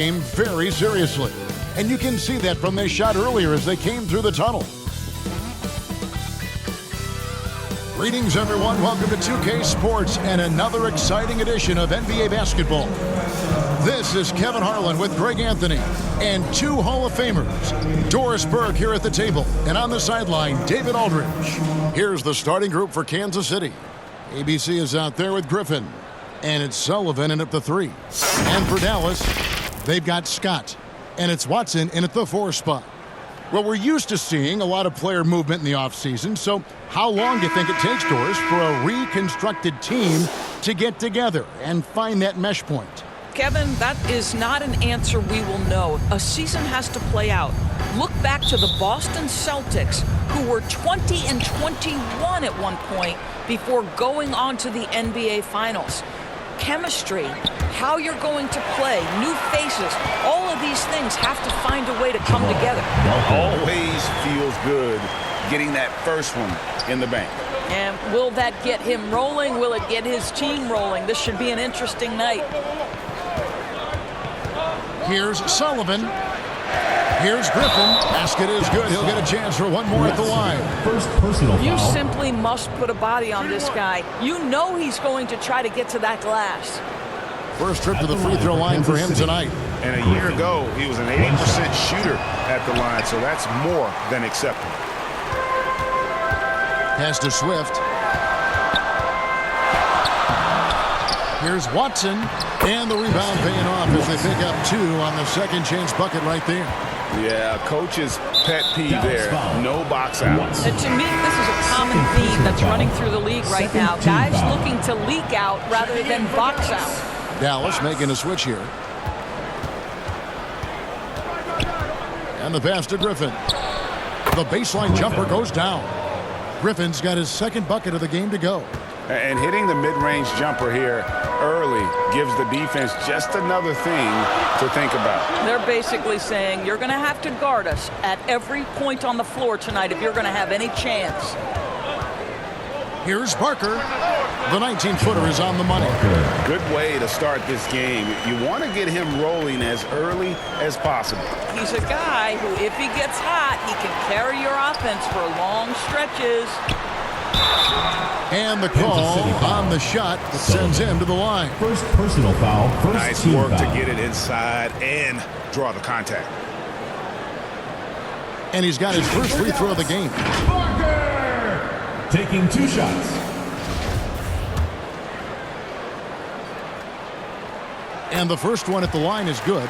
game very seriously. And you can see that from their shot earlier as they came through the tunnel. Greetings, everyone. Welcome to 2K Sports and another exciting edition of NBA basketball. This is Kevin Harlan with Greg Anthony and two Hall of Famers. Doris Burke here at the table, and on the sideline, David Aldridge. Here's the starting group for Kansas City. ABC is out there with Griffin, and it's Sullivan in at the 3. And for Dallas, they've got Scott, and it's Watson in at the 4 spot. Well, we're used to seeing a lot of player movement in the offseason, so how long do you think it takes, Doris, for a reconstructed team to get together and find that mesh point? Kevin, that is not an answer we will know. A season has to play out. Look back to the Boston Celtics, who were 20-21 at one point before going on to the NBA Finals. Chemistry, how you're going to play, new faces, all of these things have to find a way to come together. Always feels good getting that first one in the bank. And will that get him rolling? Will it get his team rolling? This should be an interesting night. Here's Sullivan. Here's Griffin. Basket is good. He'll get a chance for one more at the line. First personal foul. You simply must put a body on this guy. You know he's going to try to get to that glass. First trip to the free throw line for him tonight. And a year ago, he was an 80% shooter at the line, so that's more than acceptable. Pass to Swift. Here's Watson, and the rebound paying off as they pick up 2 on the second chance bucket right there. Yeah, coach's pet peeve there. No box out. And to me, this is a common theme that's running through the league right now. Guys looking to leak out rather than box out. Dallas making a switch here. And the pass to Griffin. The baseline jumper goes down. Griffin's got his second bucket of the game to go. And hitting the mid-range jumper here early gives the defense just another thing to think about. They're basically saying you're going to have to guard us at every point on the floor tonight if you're going to have any chance. Here's Parker. The 19-footer is on the money. Good way to start this game. You want to get him rolling as early as possible. He's a guy who, if he gets hot, he can carry your offense for long stretches. And the call on the shot that sends him to the line. First personal foul. First nice team work foul. to get it inside and draw the contact. And he's got his first free throw of the game. Parker taking 2 shots. And the first one at the line is good.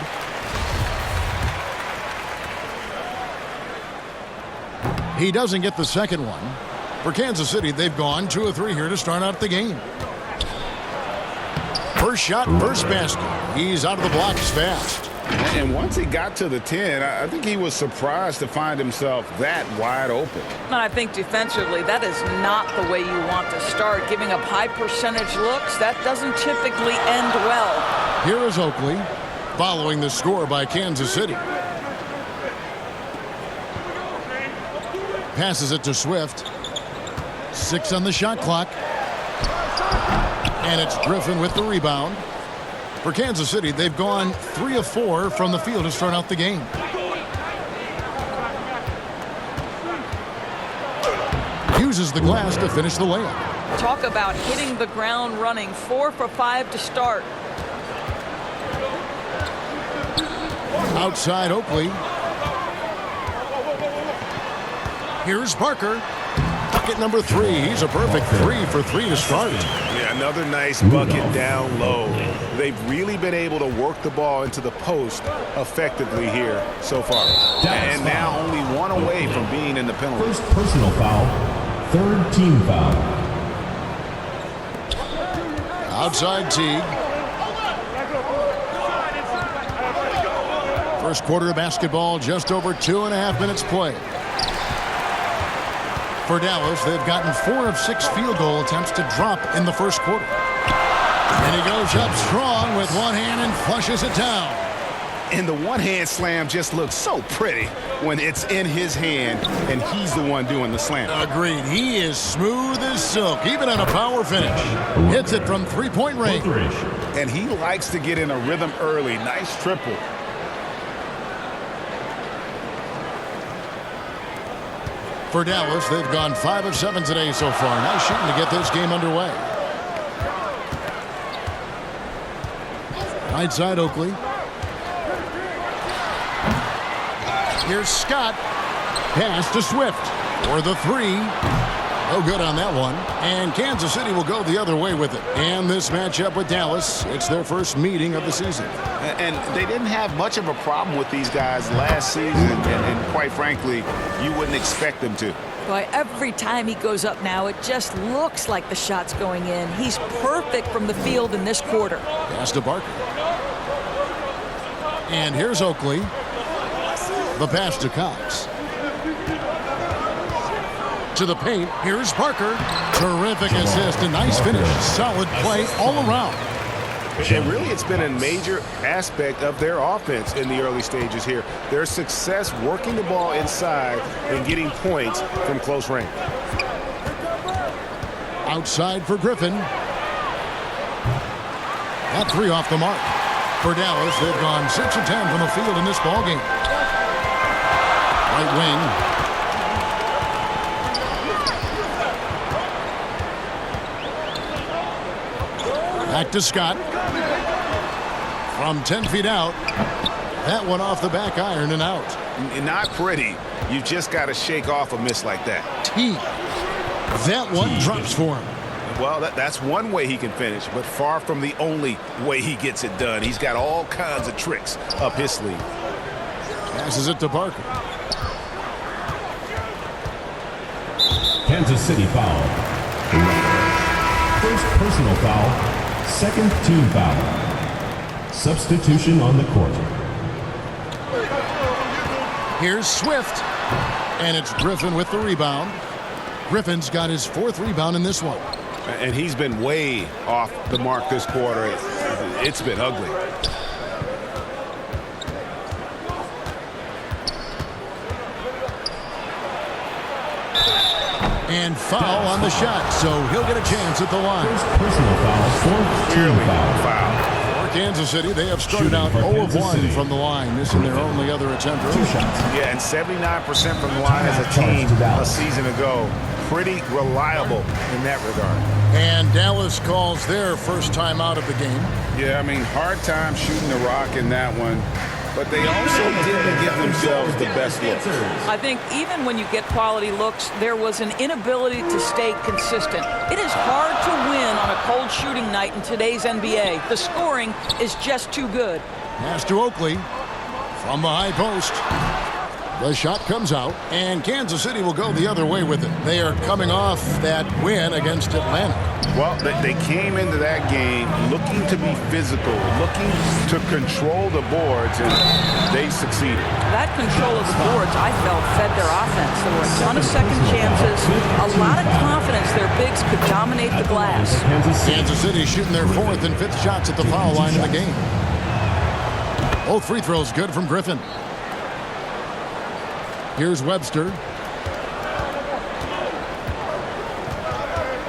He doesn't get the second one. For Kansas City, they've gone 2 of 3 here to start out the game. First shot, first basket. He's out of the blocks fast. And once he got to the 10, I think he was surprised to find himself that wide open. And I think defensively, that is not the way you want to start. Giving up high percentage looks, that doesn't typically end well. Here is Oakley, following the score by Kansas City. Passes it to Swift. 6 on the shot clock. And it's Griffin with the rebound. For Kansas City, they've gone 3 of 4 from the field to start out the game. Uses the glass to finish the layup. Talk about hitting the ground running. 4 for 5 to start. Outside Oakley. Here's Parker. Bucket number 3. He's a perfect 3 for 3 to start. Yeah, another nice bucket down low. They've really been able to work the ball into the post effectively here so far. And now only 1 away from being in the penalty. First personal foul. Third team foul. Outside Teague. First quarter of basketball, just over 2.5 minutes play. For Dallas, they've gotten 4 of 6 field goal attempts to drop in the first quarter. And he goes up strong with one hand and flushes it down. And the one-hand slam just looks so pretty when it's in his hand and he's the one doing the slam. Agreed. He is smooth as silk, even on a power finish. Hits it from 3-point range. And he likes to get in a rhythm early. Nice triple For Dallas, they've gone 5 of 7 today so far. Nice shooting to get this game underway. Right side, Oakley. Here's Scott. Pass to Swift for the 3. No good on that one. And Kansas City will go the other way with it. And this matchup with Dallas, it's their first meeting of the season. And they didn't have much of a problem with these guys last season. And quite frankly, you wouldn't expect them to. Boy, every time he goes up now, it just looks like the shot's going in. He's perfect from the field in this quarter. Pass to Barker. And here's Oakley. The pass to Cox. To the paint. Here's Parker. Terrific assist. A nice finish. Solid play all around. And really, it's been a major aspect of their offense in the early stages here. Their success working the ball inside and getting points from close range. Outside for Griffin. That 3 off the mark. For Dallas, they've gone 6 of 10 from the field in this ballgame. Right wing. Back to Scott. From 10 feet out. That one off the back iron and out. Not pretty. You just got to shake off a miss like that. That one drops for him. Well, that's one way he can finish, but far from the only way he gets it done. He's got all kinds of tricks up his sleeve. Passes it to Barker. Kansas City foul. First personal foul. Second team foul. Substitution on the court. Here's Swift. And it's Griffin with the rebound. Griffin's got his 4th rebound in this one. And he's been way off the mark this quarter. It's been ugly. And foul on the shot, so he'll get a chance at the line. First personal foul, 4th team foul. For Kansas City, they have started out 0 of 1 from the line, missing their only other attempt. 2 shots. Yeah, and 79% from the line as a team a season ago. Pretty reliable in that regard. And Dallas calls their first time out of the game. Yeah, I mean, hard time shooting the rock in that one. But they also didn't give themselves the best looks. I think even when you get quality looks, there was an inability to stay consistent. It is hard to win on a cold shooting night in today's NBA. The scoring is just too good. Pass to Oakley from the high post. The shot comes out, and Kansas City will go the other way with it. They are coming off that win against Atlanta. Well, they came into that game looking to be physical, looking to control the boards, and they succeeded. That control of the boards, I felt, fed their offense. There were a ton of second chances, a lot of confidence their bigs could dominate the glass. Kansas City shooting their 4th and 5th shots at the foul line in the game. Both free throws good from Griffin. Here's Webster.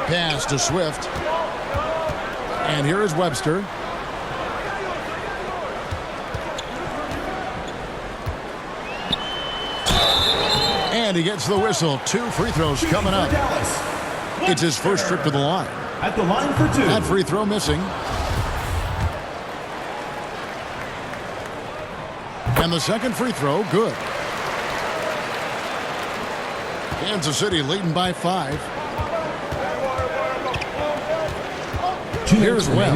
Pass to Swift. And here is Webster. And he gets the whistle. 2 free throws coming up. It's his first trip to the line. At the line for 2. That free throw missing. And the second free throw, good. Kansas City leading by 5. Here's Webb.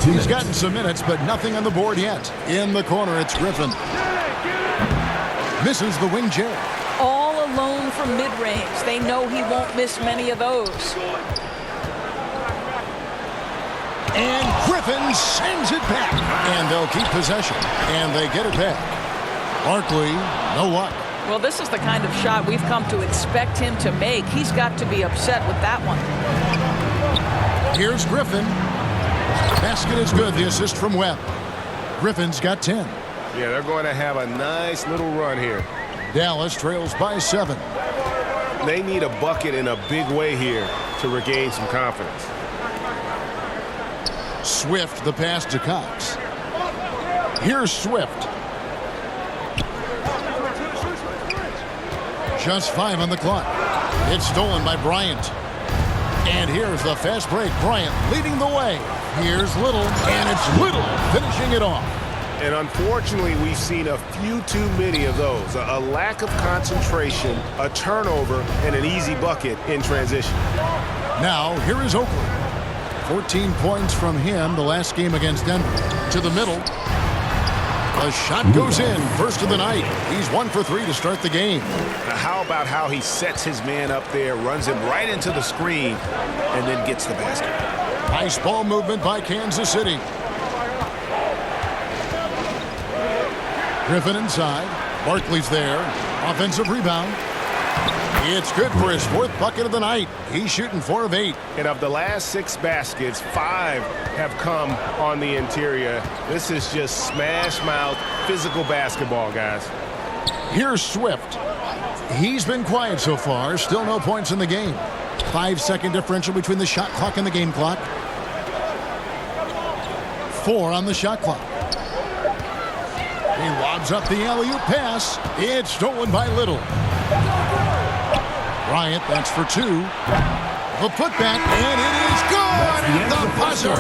He's gotten some minutes, but nothing on the board yet. In the corner, it's Griffin. Misses the wing J. All alone from mid-range. They know he won't miss many of those. And Griffin sends it back. And they'll keep possession. And they get it back. Barkley, no luck. Well, this is the kind of shot we've come to expect him to make. He's got to be upset with that one. Here's Griffin. Basket is good. The assist from Webb. Griffin's got 10. Yeah, they're going to have a nice little run here. Dallas trails by 7. They need a bucket in a big way here to regain some confidence. Swift, the pass to Cox. Here's Swift. Just 5 on the clock. It's stolen by Bryant. And here's the fast break. Bryant leading the way. Here's Little, and it's Little finishing it off. And unfortunately, we've seen a few too many of those. A lack of concentration, a turnover, and an easy bucket in transition. Now, here is Oakland. 14 points from him the last game against Denver. To the middle. The shot goes in. First of the night. He's 1 for 3 to start the game. How about how he sets his man up there, runs him right into the screen, and then gets the basket. Nice ball movement by Kansas City. Griffin inside. Barkley's there. Offensive rebound. It's good for his 4th bucket of the night. He's shooting 4 of 8. And of the last 6 baskets, 5 have come on the interior. This is just smash mouth physical basketball, guys. Here's Swift. He's been quiet so far. Still no points in the game. 5-second differential between the shot clock and the game clock. 4 on the shot clock. He lobs up the alley-oop pass. It's stolen by Little. Bryant, that's for 2. The putback, and it is good at the buzzer.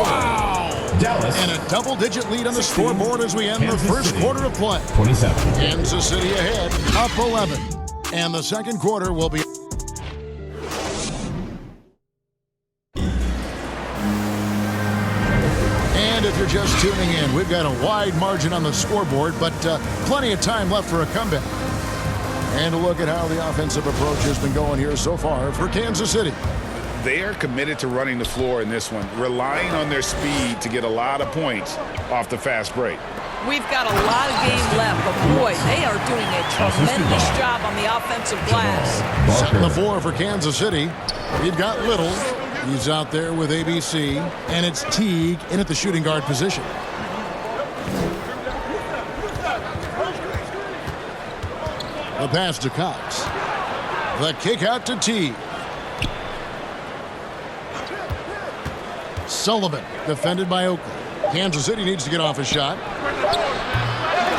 Wow! Dallas. And a double-digit lead on the scoreboard as we end the first quarter of play. 27. Kansas City ahead, up 11. And the second quarter will be... And if you're just tuning in, we've got a wide margin on the scoreboard, but plenty of time left for a comeback. And a look at how the offensive approach has been going here so far for Kansas City. They are committed to running the floor in this one, relying on their speed to get a lot of points off the fast break. We've got a lot of game left, but boy, they are doing a tremendous job on the offensive glass. Setting the floor for Kansas City. We've got Little. He's out there with ABC. And it's Teague in at the shooting guard position. The pass to Cox. The kick out to Teague. Sullivan, defended by Oakland. Kansas City needs to get off a shot.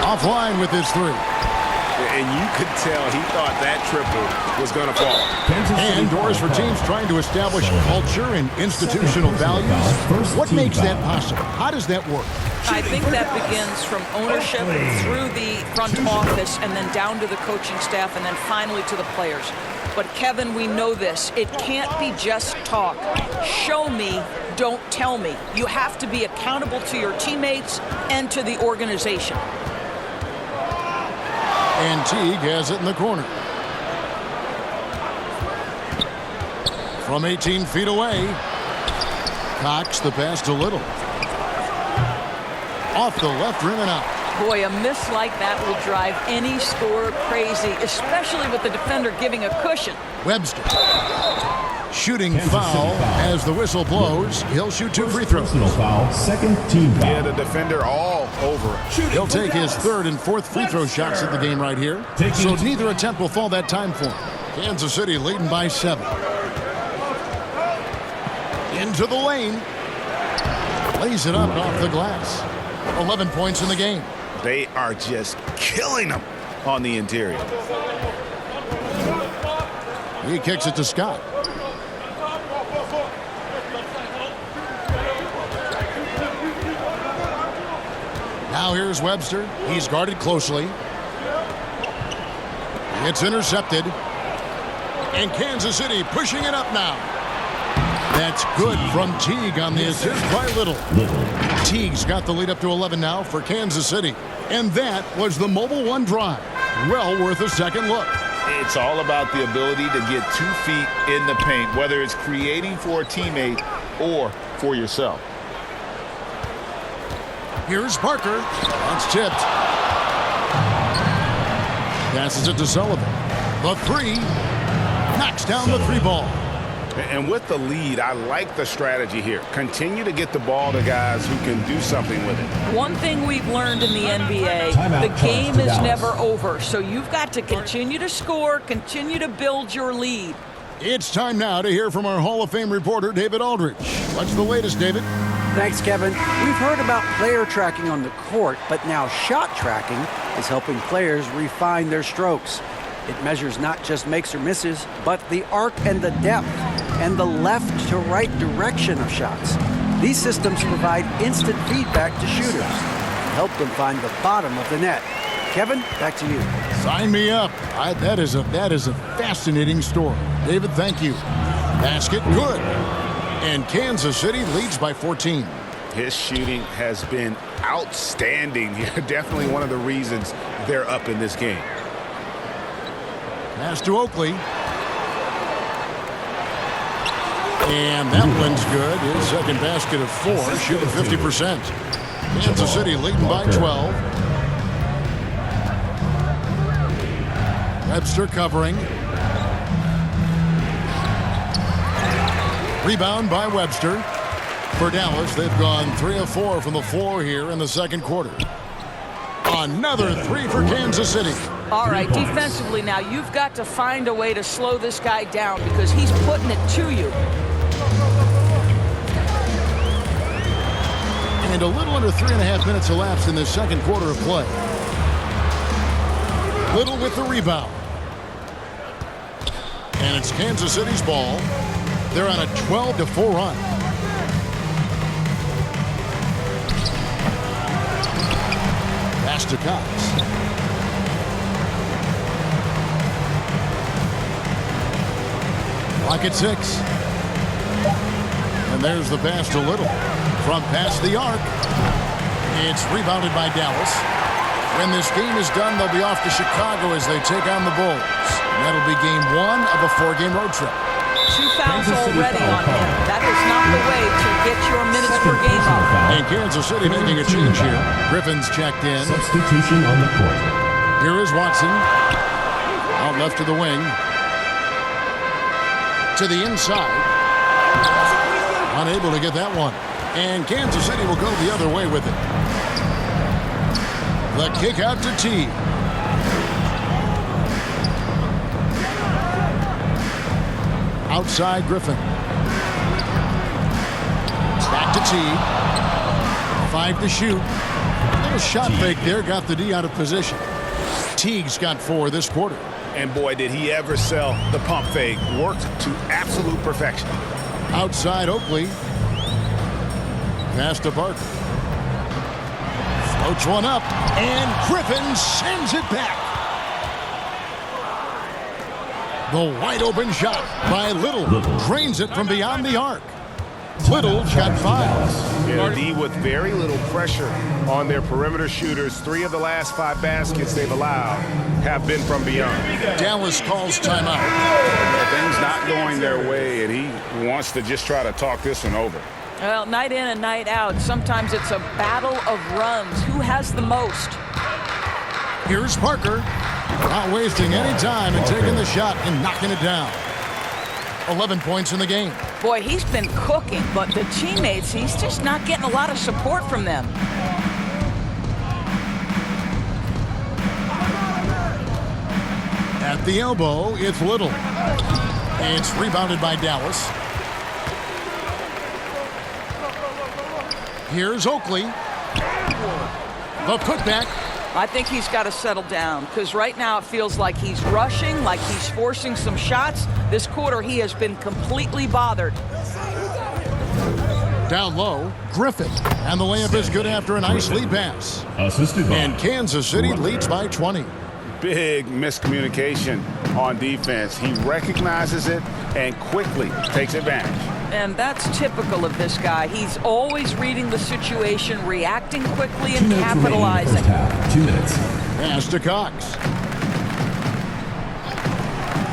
Offline with his 3. And you could tell he thought that triple was going to fall. And doors for teams trying to establish culture and institutional values. What makes that possible? How does that work? I think that begins from ownership through the front office and then down to the coaching staff and then finally to the players. But Kevin, we know this. It can't be just talk. Show me, don't tell me. You have to be accountable to your teammates and to the organization. And Teague has it in the corner. From 18 feet away. Cox, the pass to Little. Off the left rim and out. Boy, a miss like that will drive any scorer crazy, especially with the defender giving a cushion. Webster. Shooting foul as the whistle blows. He'll shoot 2 free throws. Personal foul, second team foul. Yeah, the defender all over it. He'll take his 3rd and 4th free throw shots at the game right here. So neither attempt will fall that time for him. Kansas City leading by 7. Into the lane. Lays it up off the glass. 11 points in the game. They are just killing them on the interior. He kicks it to Scott. Now here's Webster. He's guarded closely. It's intercepted. And Kansas City pushing it up now. That's good from Teague on the assist by Little. Teague's got the lead up to 11 now for Kansas City. And that was the Mobile One drive. Well worth a second look. It's all about the ability to get 2 feet in the paint, whether it's creating for a teammate or for yourself. Here's Parker. That's tipped. Passes it to Sullivan. The 3. Knocks down the 3 ball. And with the lead, I like the strategy here. Continue to get the ball to guys who can do something with it. One thing we've learned in the NBA, the game is never over. So you've got to continue to score, continue to build your lead. It's time now to hear from our Hall of Fame reporter, David Aldridge. What's the latest, David? Thanks, Kevin. We've heard about player tracking on the court, but now shot tracking is helping players refine their strokes. It measures not just makes or misses, but the arc and the depth, and the left to right direction of shots. These systems provide instant feedback to shooters and help them find the bottom of the net. Kevin, back to you. Sign me up. That is a fascinating story. David, thank you. Basket, good. And Kansas City leads by 14. His shooting has been outstanding here. Definitely one of the reasons they're up in this game. Pass to Oakley. And that one's good. His second basket of 4, shooting 50%. Kansas City leading by 12. Webster covering. Rebound by Webster. For Dallas, they've gone 3 of 4 from the floor here in the second quarter. Another 3 for Kansas City. All right, defensively now, you've got to find a way to slow this guy down because he's putting it to you. And a little under 3.5 minutes elapsed in the second quarter of play. Little with the rebound. And it's Kansas City's ball. They're on a 12-4 run. Pass to Cox. Clock at 6. And there's the pass to Little. From past the arc. It's rebounded by Dallas. When this game is done, they'll be off to Chicago as they take on the Bulls. And that'll be game 1 of a 4-game road trip. 2 fouls already on him. That is not the way to get your minutes per game up. And Kansas City making a change here. Griffin's checked in. Substitution on the court. Here is Watson. Out left to the wing. To the inside. Unable to get that one. And Kansas City will go the other way with it. The kick out to T. Outside Griffin. Back to T. 5 to shoot. A little shot fake there. Got the D out of position. Teague's got 4 this quarter. And boy, did he ever sell the pump fake. Worked to absolute perfection. Outside Oakley. Pass to Barker. Floats one up. And Griffin sends it back. The wide open shot by Little. Drains it from beyond the arc. Little's got 5. Yeah, D with very little pressure on their perimeter shooters. 3 of the last 5 baskets they've allowed have been from beyond. Dallas calls timeout. Things not going their way, and he wants to just try to talk this one over. Well, night in and night out, sometimes it's a battle of runs. Who has the most? Here's Parker. Not wasting any time and taking the shot and knocking it down. 11 points in the game. Boy, he's been cooking, but the teammates, he's just not getting a lot of support from them. At the elbow, it's Little. It's rebounded by Dallas. Here's Oakley. The putback. I think he's got to settle down because right now it feels like he's rushing, like he's forcing some shots. This quarter he has been completely bothered. Down low, Griffin. And the layup is good after a nice lead pass. Assisted by And Kansas City leads by 20. Big miscommunication on defense. He recognizes it and quickly takes advantage. And that's typical of this guy. He's always reading the situation, reacting quickly, and capitalizing. 2 minutes. Pass to Cox.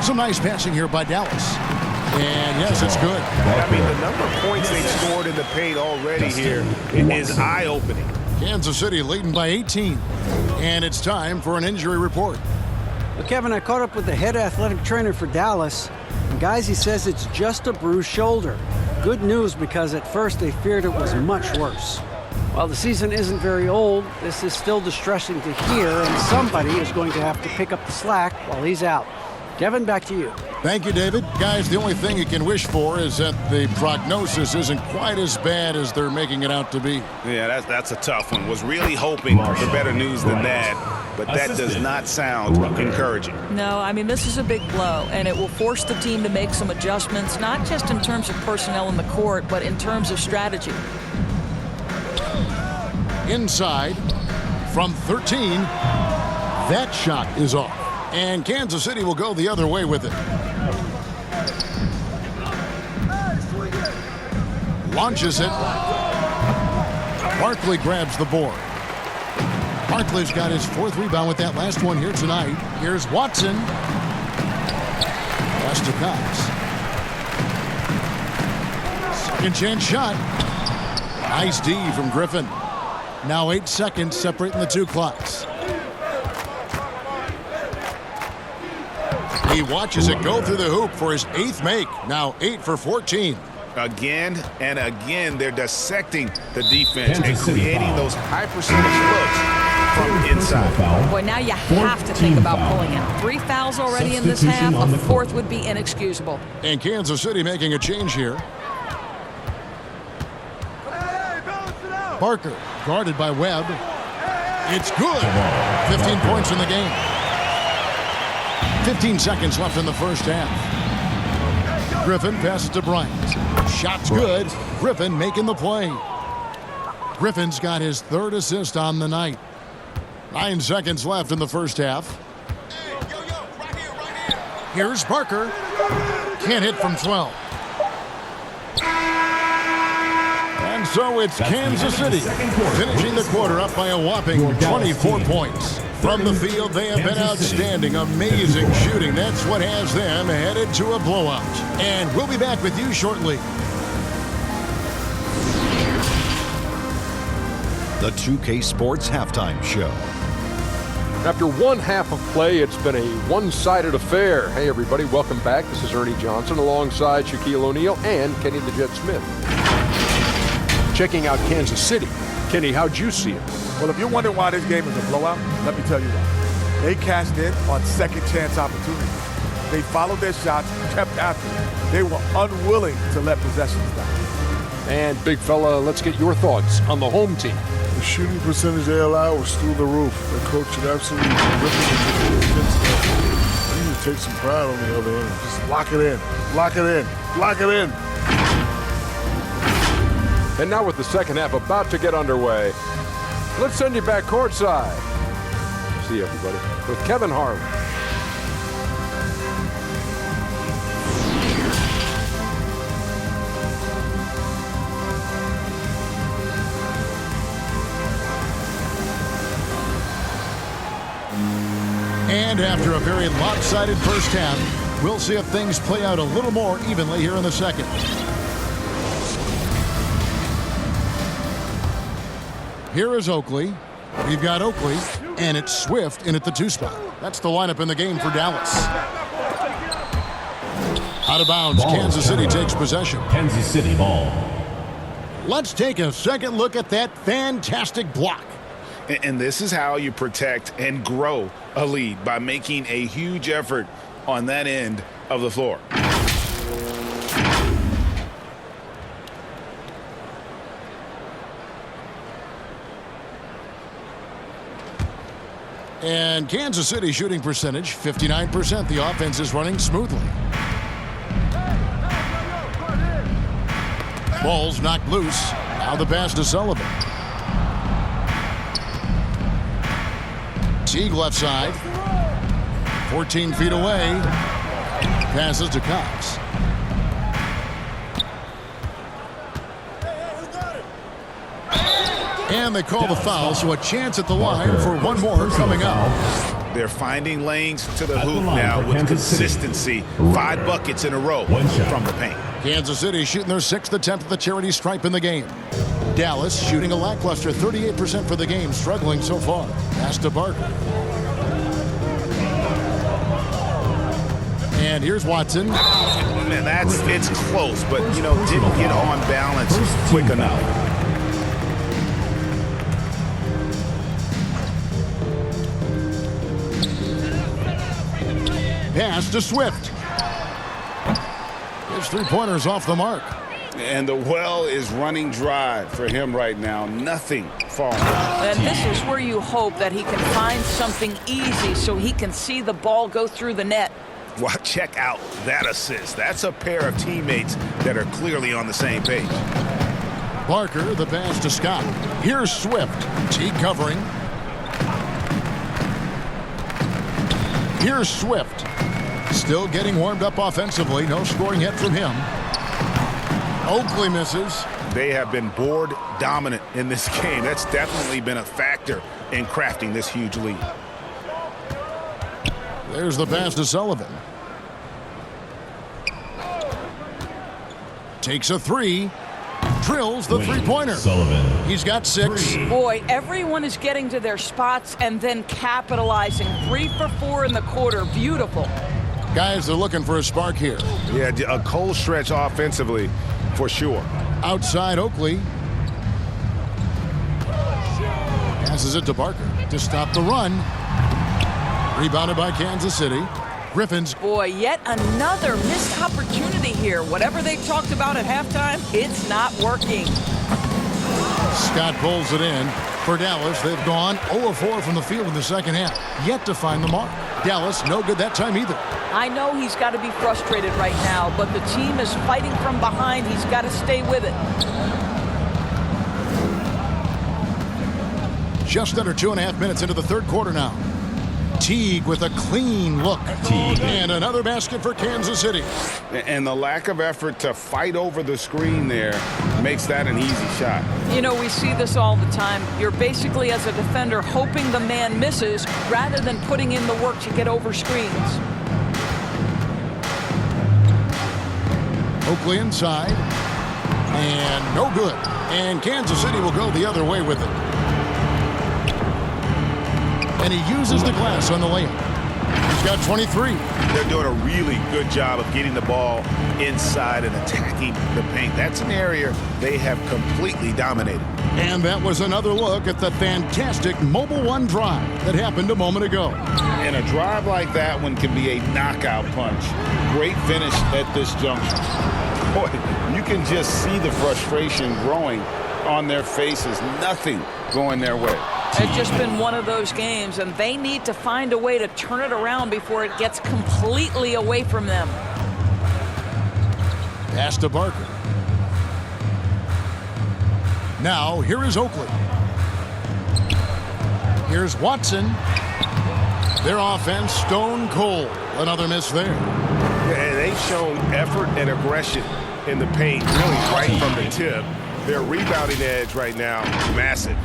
Some nice passing here by Dallas. And yes, it's good. I mean, the number of points they've scored in the paint already here is eye-opening. Kansas City leading by 18. And it's time for an injury report. Well, Kevin, I caught up with the head athletic trainer for Dallas. And guys, he says it's just a bruised shoulder. Good news because at first they feared it was much worse. While the season isn't very old, this is still distressing to hear, and somebody is going to have to pick up the slack while he's out. Kevin, back to you. Thank you, David. Guys, the only thing you can wish for is that the prognosis isn't quite as bad as they're making it out to be. Yeah, that's a tough one. Was really hoping for better news than that. but that does not sound encouraging. No, I mean, this is a big blow, and it will force the team to make some adjustments, not just in terms of personnel in the court, but in terms of strategy. Inside from 13. That shot is off. And Kansas City will go the other way with it. Launches it. Barkley grabs the board. Barkley's got his 4th rebound with that last one here tonight. Here's Watson. Pass to Cox. Second chance shot. Nice D from Griffin. Now 8 seconds separating the two clocks. He watches it go through the hoop for his 8th make. Now 8 for 14. Again and again, they're dissecting the defense and creating those high percentage looks from inside. Boy, now you have to think about pulling it. 3 fouls already in this half. A 4th would be inexcusable. And Kansas City making a change here. Parker guarded by Webb. It's good. 15 points in the game. 15 seconds left in the first half. Griffin passes to Bryant. Shot's good. Griffin making the play. Griffin's got his 3rd assist on the night. 9 seconds left in the first half. Here's Parker. Can't hit from 12. And so it's Kansas City finishing the quarter up by a whopping 24 points. From the field, they have been outstanding. Amazing shooting. That's what has them headed to a blowout. And we'll be back with you shortly. The 2K Sports Halftime Show. After one half of play, it's been a one-sided affair. Hey, everybody, welcome back. This is Ernie Johnson alongside Shaquille O'Neal and Kenny the Jet Smith. Checking out Kansas City. Kenny, how'd you see it? Well, if you're wondering why this game is a blowout, let me tell you why. They cashed in on second chance opportunities. They followed their shots, kept after them. They were unwilling to let possessions die. And big fella, let's get your thoughts on the home team. The shooting percentage they allowed was through the roof. The coach should absolutely rip it. You need to take some pride on the other end. Just lock it in. Lock it in. Lock it in. And now with the second half about to get underway, let's send you back courtside. See everybody with Kevin Harlan. And after a very lopsided first half, we'll see if things play out a little more evenly here in the second. Here is Oakley. We've got Oakley, and it's Swift in at the 2 spot. That's the lineup in the game for Dallas. Out of bounds, Kansas City takes possession. Kansas City ball. Let's take a second look at that fantastic block. And this is how you protect and grow a lead, by making a huge effort on that end of the floor. And Kansas City shooting percentage, 59%. The offense is running smoothly. Ball's knocked loose. Now the pass to Sullivan. Teague left side. 14 feet away. Passes to Cox. And they call the foul, so a chance at the line for one more coming up. They're finding lanes to the hoop now with consistency. 5 buckets in a row from the paint. Kansas City shooting their 6th attempt at the charity stripe in the game. Dallas shooting a lackluster 38% for the game, struggling so far. Pass to Barker. And here's Watson. Man, it's close, but, didn't get on balance quick enough. Pass to Swift. His 3-pointer's off the mark. And the well is running dry for him right now. Nothing falling. And this is where you hope that he can find something easy so he can see the ball go through the net. Well, check out that assist. That's a pair of teammates that are clearly on the same page. Barker, the pass to Scott. Here's Swift. Teague covering. Here's Swift. Still getting warmed up offensively. No scoring yet from him. Oakley misses. They have been board dominant in this game. That's definitely been a factor in crafting this huge lead. There's the pass to Sullivan. Takes a three. Drills the three-pointer. Sullivan. He's got 6. Boy, everyone is getting to their spots and then capitalizing. 3 for 4 in the quarter. Beautiful. Guys, they're looking for a spark here. Yeah, a cold stretch offensively for sure. Outside Oakley. Passes it to Barker to stop the run. Rebounded by Kansas City. Griffins. Boy, yet another missed opportunity here. Whatever they talked about at halftime, it's not working. Scott pulls it in for Dallas. They've gone 0-4 from the field in the second half. Yet to find the mark. Dallas, no good that time either. I know he's got to be frustrated right now, but the team is fighting from behind. He's got to stay with it. Just under 2.5 minutes into the third quarter now. Teague with a clean look. Teague. And another basket for Kansas City. And the lack of effort to fight over the screen there makes that an easy shot. You know, we see this all the time. You're basically, as a defender, hoping the man misses rather than putting in the work to get over screens. Oakley inside. And no good. And Kansas City will go the other way with it. And he uses the glass on the layup. He's got 23. They're doing a really good job of getting the ball inside and attacking the paint. That's an area they have completely dominated. And that was another look at the fantastic Mobile One drive that happened a moment ago. And a drive like that one can be a knockout punch. Great finish at this juncture. Boy, you can just see the frustration growing on their faces. Nothing going their way. It's just been one of those games, and they need to find a way to turn it around before it gets completely away from them. Pass to Barker. Now, here is Oakley. Here's Watson. Their offense stone cold. Another miss there. Yeah, they've shown effort and aggression in the paint, really right from the tip. Their rebounding edge right now, massive.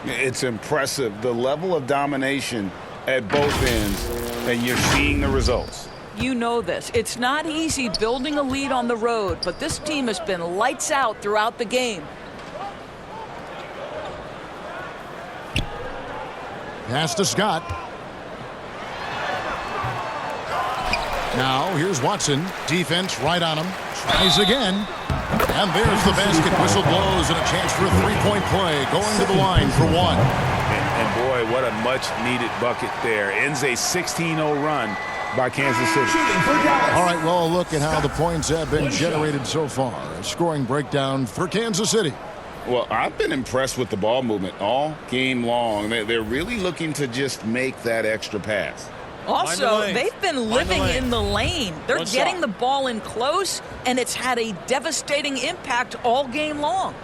It's impressive, the level of domination at both ends, and you're seeing the results. You know this. It's not easy building a lead on the road, but this team has been lights out throughout the game. Pass to Scott. Now, here's Watson. Defense right on him. Tries again. And there's the basket. Whistle blows and a chance for a three-point play. Going to the line for one. And boy, what a much-needed bucket there. Ends a 16-0 run by Kansas City. All right, well, a look at how the points have been generated so far. A scoring breakdown for Kansas City. Well, I've been impressed with the ball movement all game long. They're really looking to just make that extra pass. Also, they've been living in the lane. They're getting the ball in close, and it's had a devastating impact all game long.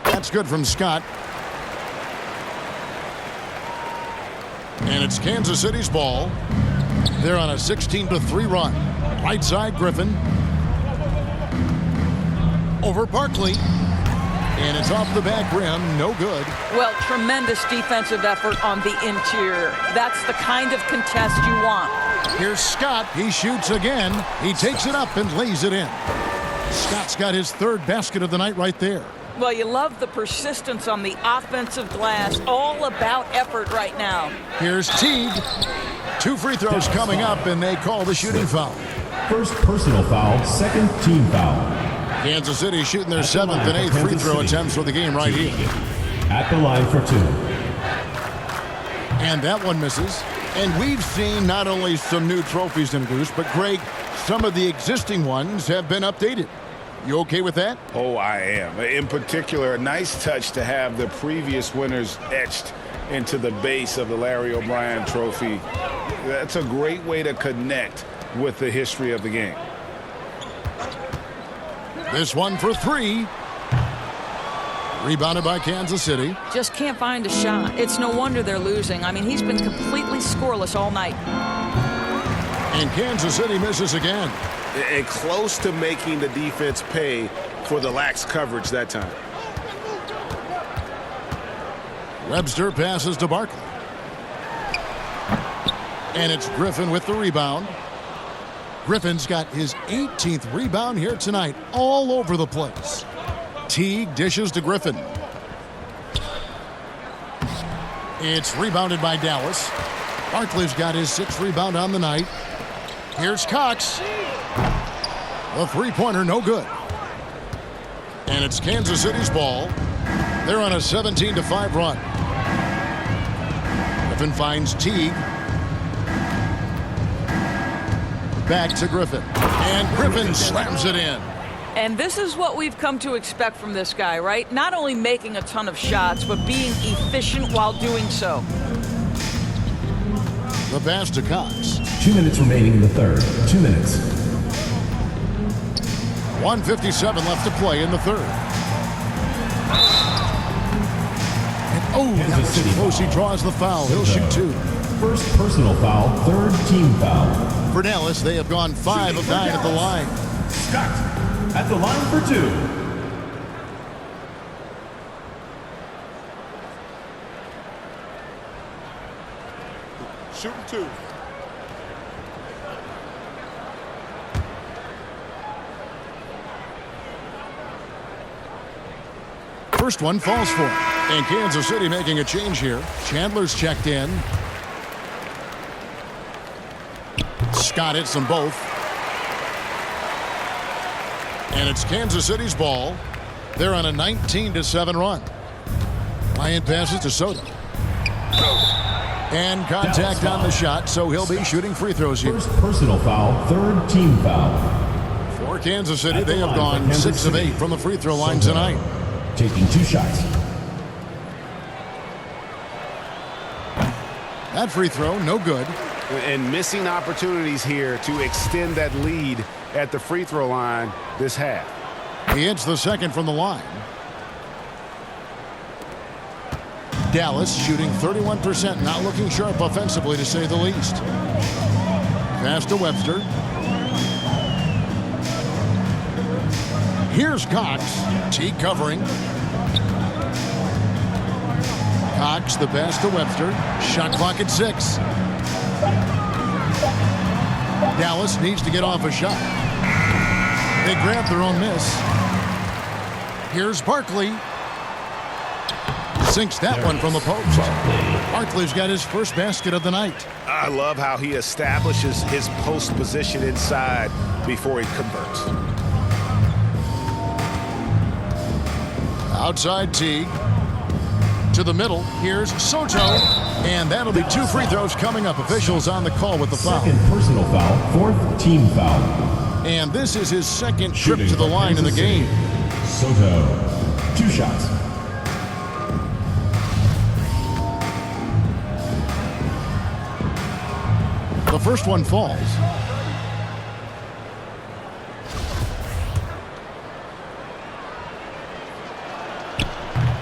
That's good from Scott. And it's Kansas City's ball. They're on a 16-3 run. Right side, Griffin. Over Barkley. And it's off the back rim, no good. Well, tremendous defensive effort on the interior. That's the kind of contest you want. Here's Scott. He shoots again. He takes it up and lays it in. Scott's got his third basket of the night right there. Well, you love the persistence on the offensive glass. All about effort right now. Here's Teague. 2 free throws coming up, and they call the shooting foul. First personal foul, second team foul. Kansas City shooting their 7th and 8th free throw attempts for the game right here. At the line for 2. And that one misses. And we've seen not only some new trophies introduced, but Greg, some of the existing ones have been updated. You okay with that? Oh, I am. In particular, a nice touch to have the previous winners etched into the base of the Larry O'Brien Trophy. That's a great way to connect with the history of the game. This one for three. Rebounded by Kansas City. Just can't find a shot. It's no wonder they're losing. I mean, he's been completely scoreless all night. And Kansas City misses again. And close to making the defense pay for the lax coverage that time. Webster passes to Barkley. And it's Griffin with the rebound. Griffin's got his 18th rebound here tonight, all over the place. Teague dishes to Griffin. It's rebounded by Dallas. Barkley's got his 6th rebound on the night. Here's Cox. The three-pointer, no good. And it's Kansas City's ball. They're on a 17-5 run. Griffin finds Teague. Back to Griffin. And Griffin slams it in. And this is what we've come to expect from this guy, right? Not only making a ton of shots, but being efficient while doing so. The pass to Cox. 2 minutes remaining in the third. 2 minutes. 1:57 left to play in the third. And that was close. He draws the foul. He'll shoot 2. First personal foul, third team foul. For Dallas, they have gone 5 of 9 at the line. Scott at the line for 2. Shooting 2. First one falls for him. And Kansas City making a change here. Chandler's checked in. Scott hits them both. And it's Kansas City's ball. They're on a 19-7 run. Bryant passes to Soto. And contact on the shot, so he'll be shooting free throws here. First personal foul, third team foul. For Kansas City, they have gone 6 of 8 from the free throw line tonight. Taking 2 shots. That free throw, no good. And missing opportunities here to extend that lead at the free throw line this half. He hits the second from the line. Dallas shooting 31%, not looking sharp offensively to say the least. Pass to Webster. Here's Cox. Teague covering. Cox, the pass to Webster. Shot clock at 6. Dallas needs to get off a shot. They grab their own miss. Here's Barkley. Sinks that one from the post. Barkley's got his first basket of the night. I love how he establishes his post position inside before he converts. Outside Teague. To the middle. Here's Soto. And that'll be 2 free throws coming up. Officials on the call with the foul. Second personal foul, fourth team foul. And this is his second trip to the line in the game. Soto, 2 shots. The first one falls.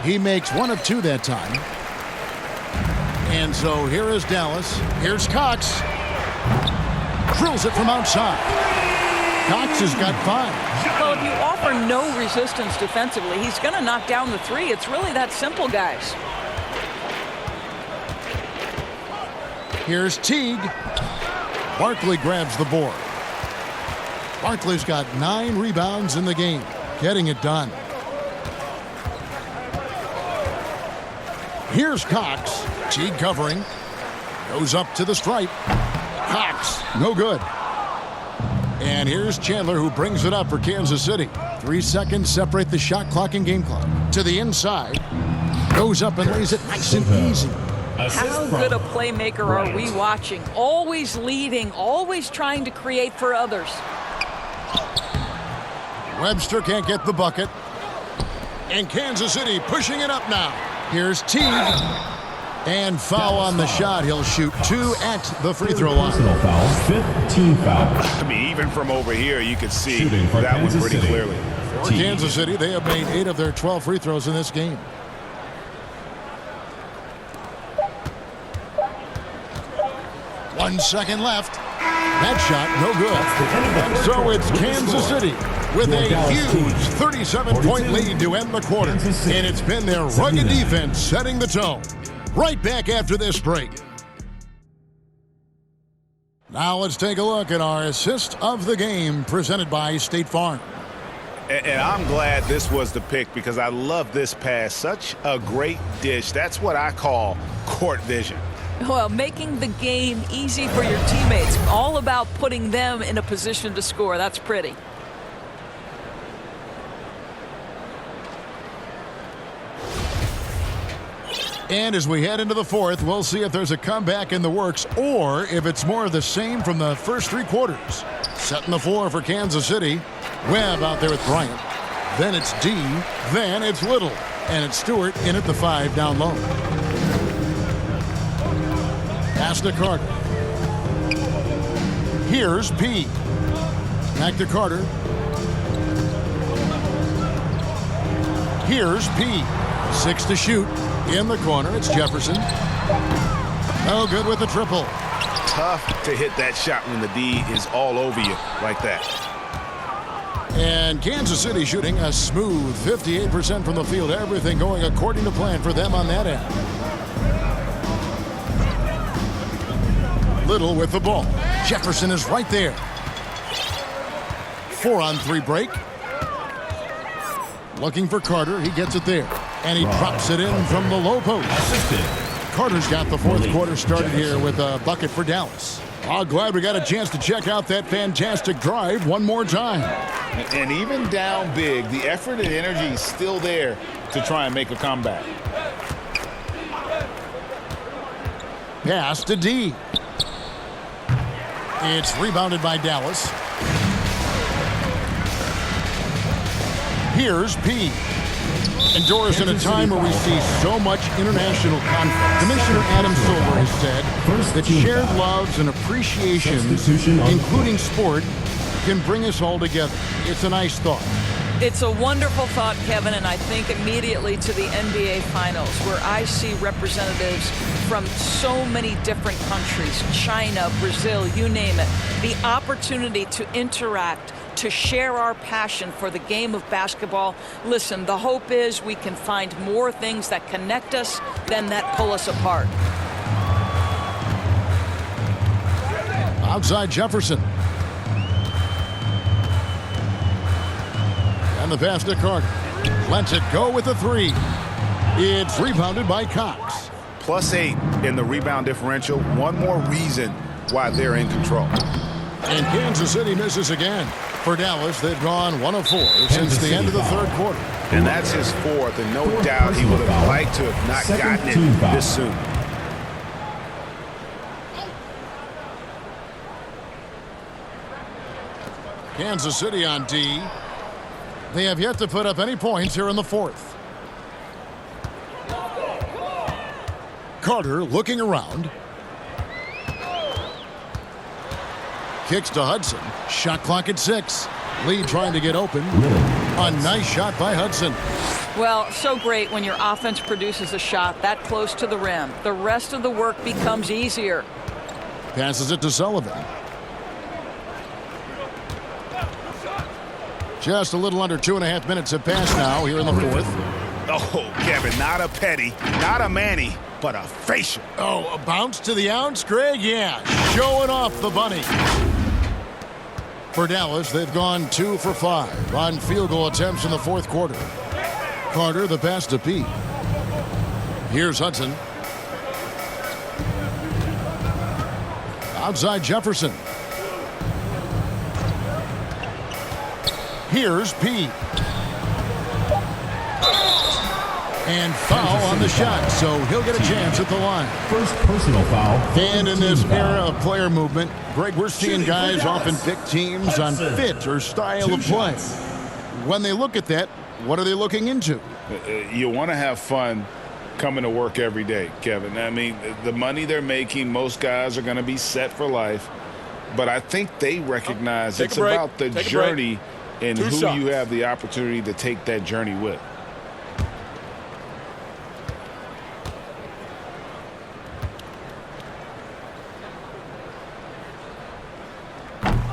He makes 1 of 2 that time. And so here is Dallas. Here's Cox. Drills it from outside. Cox has got 5. Well, if you offer no resistance defensively, he's going to knock down the 3. It's really that simple, guys. Here's Teague. Barkley grabs the board. Barkley's got 9 rebounds in the game, getting it done. Here's Cox. Teague covering. Goes up to the stripe. Cox, no good. And here's Chandler, who brings it up for Kansas City. 3 seconds separate the shot clock and game clock. To the inside. Goes up and lays it nice and easy. How good a playmaker are we watching? Always leading, always trying to create for others. Webster can't get the bucket. And Kansas City pushing it up now. Here's Teague. And foul on the shot. He'll shoot 2 at the free throw line. Personal foul, 5th team foul. I mean, even from over here, you can see Shooting for that one Kansas pretty City. clearly. For Kansas City, they have made 8 of their 12 free throws in this game. One second left. That shot, no good. So it's Kansas City with a huge 37-point lead to end the quarter. And it's been their rugged defense setting the tone. Right back after this break. Now let's take a look at our assist of the game presented by State Farm. And I'm glad this was the pick because I love this pass. Such a great dish. That's what I call court vision. Well, making the game easy for your teammates. All about putting them in a position to score. That's pretty. And as we head into the fourth, we'll see if there's a comeback in the works or if it's more of the same from the first 3 quarters. Setting the floor for Kansas City. Webb out there with Bryant. Then it's D. Then it's Little. And it's Stewart in at the 5 down low. Pass to Carter. Here's P. Back to Carter. Here's P. 6 to shoot. In the corner, it's Jefferson. No good with the triple. Tough to hit that shot when the D is all over you like that. And Kansas City shooting a smooth 58% from the field. Everything going according to plan for them on that end. Little with the ball. Jefferson is right there. 4-on-3 break. Looking for Carter. He gets it there. And he drops it in from the low post. Carter's got the fourth quarter started here with a bucket for Dallas. Oh, glad we got a chance to check out that fantastic drive one more time. And even down big, the effort and energy is still there to try and make a comeback. Pass to D. It's rebounded by Dallas. Here's P. And Doris, in a time where we see so much international conflict, Commissioner Adam Silver has said that shared loves and appreciations, including sport, can bring us all together. It's a nice thought. It's a wonderful thought, Kevin, and I think immediately to the NBA Finals, where I see representatives from so many different countries, China, Brazil, you name it, the opportunity to interact, to share our passion for the game of basketball. Listen, the hope is we can find more things that connect us than that pull us apart. Outside Jefferson. And the pass to Carter. Lets it go with the 3. It's rebounded by Cox. +8 in the rebound differential. One more reason why they're in control. And Kansas City misses again. For Dallas, they've gone 1 of 4 since the end of the third quarter. And that's his 4th, and no doubt he would have liked to have not gotten it this soon. Kansas City on D. They have yet to put up any points here in the fourth. Carter looking around. Kicks to Hudson. Shot clock at 6. Lee trying to get open. A nice shot by Hudson. Well, so great when your offense produces a shot that close to the rim. The rest of the work becomes easier. Passes it to Sullivan. Just a little under 2.5 minutes have passed now here in the fourth. Oh, Kevin, not a petty, not a Manny, but a facial. Oh, a bounce to the ounce, Greg? Yeah, showing off the bunny. For Dallas, they've gone 2 for 5 on field goal attempts in the fourth quarter. Carter, the pass to P. Here's Hudson. Outside Jefferson. Here's P. And foul on the shot, so he'll get a chance at the line. First personal foul. And in this era of player movement, Greg, we're seeing guys often pick teams on fit or style of play. When they look at that, what are they looking into? You want to have fun coming to work every day, Kevin. I mean, the money they're making, most guys are going to be set for life. But I think they recognize it's about the journey and who you have the opportunity to take that journey with.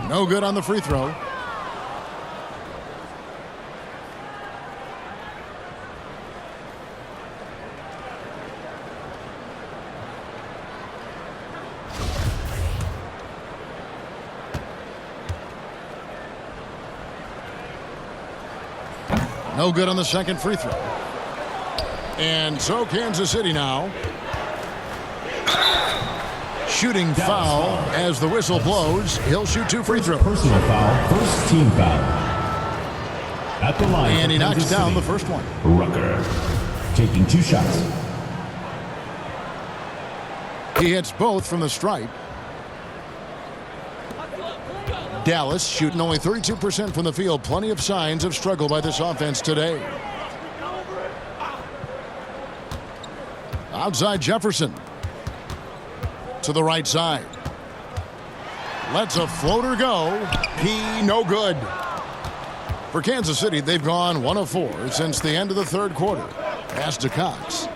No good on the free throw. No good on the second free throw. And so Kansas City now. Shooting foul as the whistle blows. He'll shoot 2 free throws. Personal foul, first team foul. At the line. And he knocks down the first one. Rucker taking 2 shots. He hits both from the stripe. Dallas shooting only 32% from the field. Plenty of signs of struggle by this offense today. Outside Jefferson. To the right side. Lets a floater go. No good. For Kansas City, they've gone 1 of 4 since the end of the third quarter. Pass to Cox.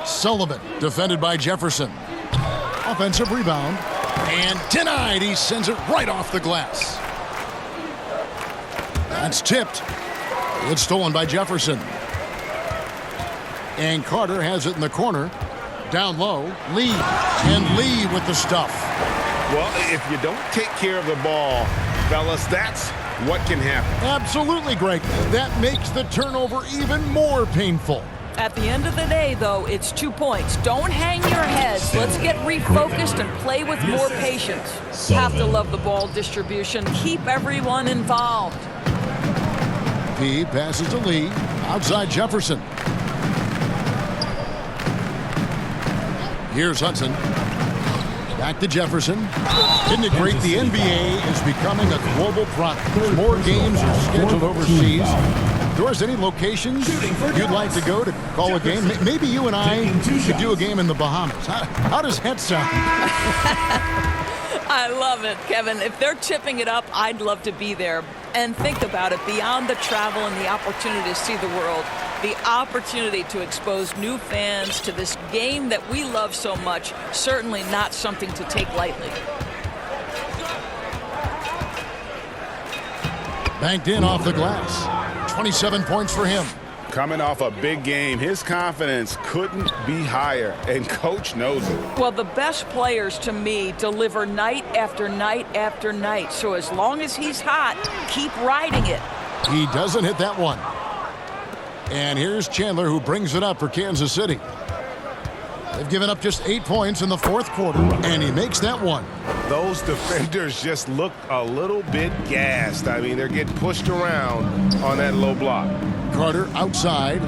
Sullivan defended by Jefferson. Offensive rebound. And denied. He sends it right off the glass. That's tipped. It's stolen by Jefferson. And Carter has it in the corner. Down low. Lee. And Lee with the stuff. Well, if you don't take care of the ball, fellas, that's what can happen. Absolutely, Greg. That makes the turnover even more painful. At the end of the day, though, it's 2 points. Don't hang your heads. Let's get refocused and play with more patience. Have to love the ball distribution. Keep everyone involved. P passes to Lee. Outside Jefferson. Here's Hudson. Back to Jefferson. Isn't it great? The NBA is becoming a global product. More games are scheduled overseas. Doris, any locations you'd like to go to call a game? Maybe you and I could do a game in the Bahamas. How does that sound? I love it, Kevin. If they're tipping it up, I'd love to be there. And think about it, beyond the travel and the opportunity to see the world, the opportunity to expose new fans to this game that we love so much, certainly not something to take lightly. Banked in off the glass. 27 points for him. Coming off a big game, his confidence couldn't be higher, and Coach knows it. Well, the best players, to me, deliver night after night after night. So as long as he's hot, keep riding it. He doesn't hit that one. And here's Chandler, who brings it up for Kansas City. They've given up just 8 points in the fourth quarter, and he makes that one. Those defenders just look a little bit gassed. I mean, they're getting pushed around on that low block. Carter outside.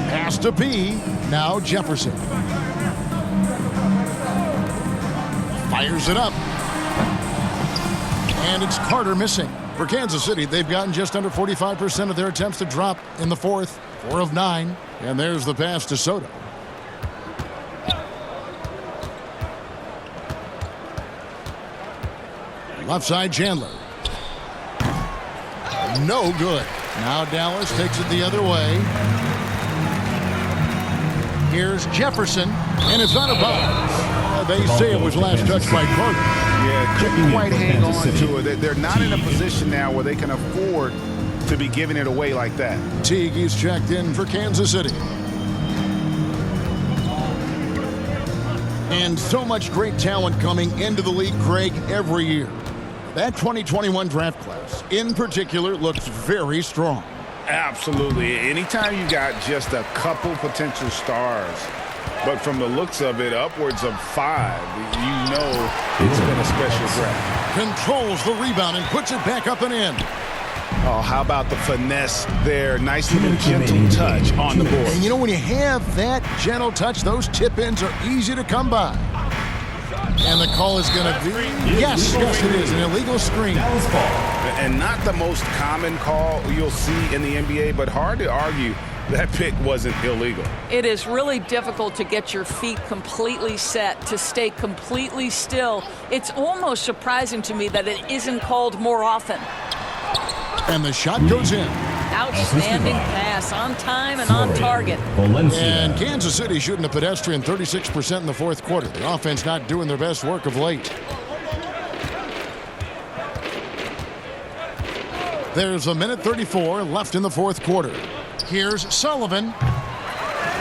Pass to P. Now Jefferson. Fires it up. And it's Carter missing. For Kansas City, they've gotten just under 45% of their attempts to drop in the fourth. 4 of 9. And there's the pass to Soto. Left side Chandler. No good. Now Dallas takes it the other way. Here's Jefferson, and it's out of bounds. They say it was last touched by Carter. Yeah, couldn't quite hang on to it. They're not in a position now where they can afford to be giving it away like that. Teague is checked in for Kansas City. And so much great talent coming into the league, Craig, every year. That 2021 draft class, in particular, looks very strong. Absolutely. Anytime you got just a couple potential stars, but from the looks of it, upwards of 5, you know it's been a special draft. Controls the rebound and puts it back up and in. Oh, how about the finesse there? Nice little gentle touch on the board. And you know, when you have that gentle touch, those tip-ins are easy to come by. And the call is going to be, yes, it is, an illegal screen. And not the most common call you'll see in the NBA, but hard to argue that pick wasn't illegal. It is really difficult to get your feet completely set, to stay completely still. It's almost surprising to me that it isn't called more often. And the shot goes in. Outstanding pass, on time and on target. And Kansas City shooting a pedestrian 36% in the fourth quarter. The offense not doing their best work of late. There's a minute 34 left in the fourth quarter. Here's Sullivan.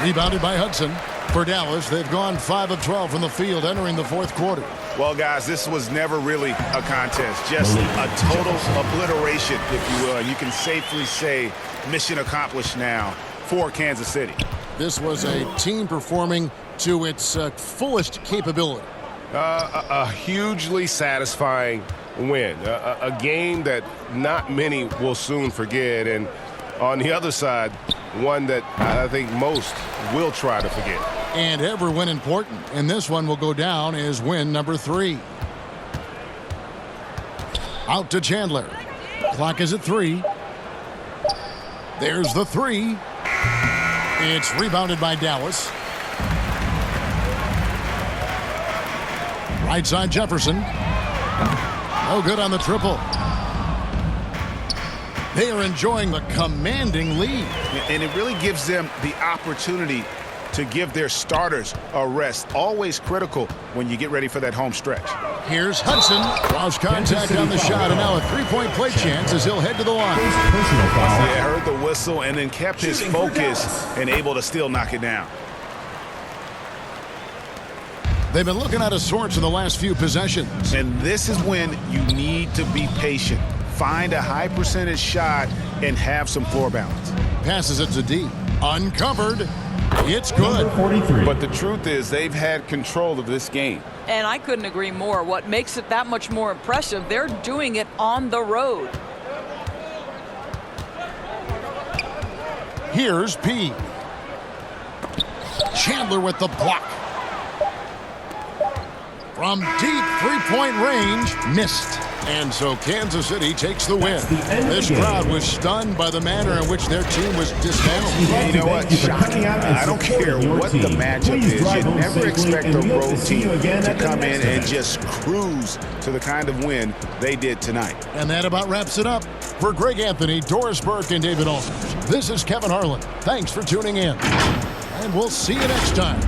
Rebounded by Hudson. For Dallas, they've gone 5 of 12 from the field entering the fourth quarter. Well, guys, this was never really a contest, just a total obliteration, if you will. And you can safely say mission accomplished now for Kansas City. This was a team performing to its fullest capability. A hugely satisfying win, a game that not many will soon forget, and on the other side, one that I think most will try to forget. And every win important, and this one will go down as win number 3. Out to Chandler. Clock is at 3. There's the 3. It's rebounded by Dallas. Right side Jefferson. No good on the triple. They are enjoying the commanding lead. And it really gives them the opportunity to give their starters a rest. Always critical when you get ready for that home stretch. Here's Hudson. Lost contact on the shot, and now a three-point play chance as he'll head to the line. Yeah, heard the whistle and then kept his focus and able to still knock it down. They've been looking out of sorts in the last few possessions. And this is when you need to be patient. Find a high percentage shot and have some floor balance. Passes it to D. Uncovered. It's good. But the truth is they've had control of this game. And I couldn't agree more. What makes it that much more impressive, they're doing it on the road. Here's P. Chandler with the block. From deep three-point range, missed. And so Kansas City takes the win. This crowd was stunned by the manner in which their team was dismantled. You know what? Shocking. I don't care what the matchup is. You never expect a road team to come in and just cruise to the kind of win they did tonight. And that about wraps it up. For Greg Anthony, Doris Burke, and David Aldridge, this is Kevin Harlan. Thanks for tuning in. And we'll see you next time.